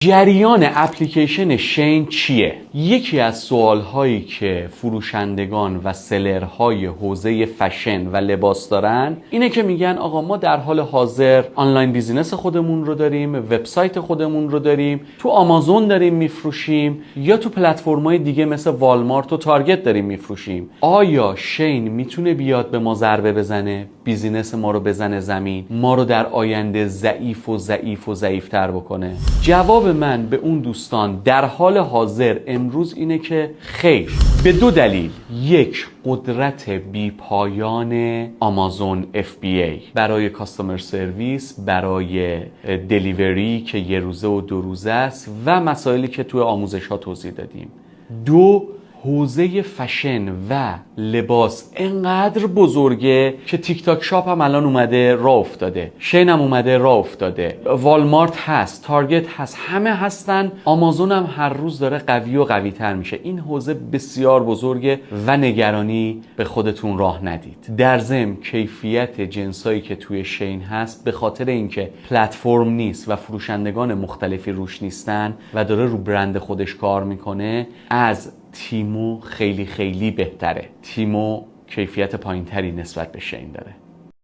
جریان اپلیکیشن شین چیه؟ یکی از سوالهایی که فروشندگان و سلرهای حوزه فشن و لباس دارن اینه که میگن آقا ما در حال حاضر آنلاین بیزینس خودمون رو داریم، وبسایت خودمون رو داریم، تو آمازون داریم میفروشیم یا تو پلتفرم‌های دیگه مثل والمارت و تارگت داریم میفروشیم. آیا شین میتونه بیاد به ما ضربه بزنه، بیزینس ما رو بزنه زمین، ما رو در آینده ضعیفتر بکنه؟ جواب من به اون دوستان در حال حاضر امروز اینه که خیر، به دو دلیل. یک، قدرت بی پایان آمازون FBA برای کاستومر سرویس، برای دلیوری که یه روزه و 2 روزه است و مسائلی که توی آموزش ها توضیح دادیم. دو، حوزه فشن و لباس انقدر بزرگه که تیک تاک شاپ هم الان اومده راه افتاده، شین هم اومده راه افتاده، والمارت هست، تارگت هست، همه هستن، آمازون هم هر روز داره قوی و قوی تر میشه. این حوزه بسیار بزرگه و نگرانی به خودتون راه ندید. در ضمن کیفیت جنسایی که توی شین هست به خاطر اینکه پلتفرم نیست و فروشندگان مختلفی روش نیستن و داره رو برند خودش کار میکنه، از تیمو خیلی بهتره. تیمو کیفیت پایینتری نسبت به شین داره.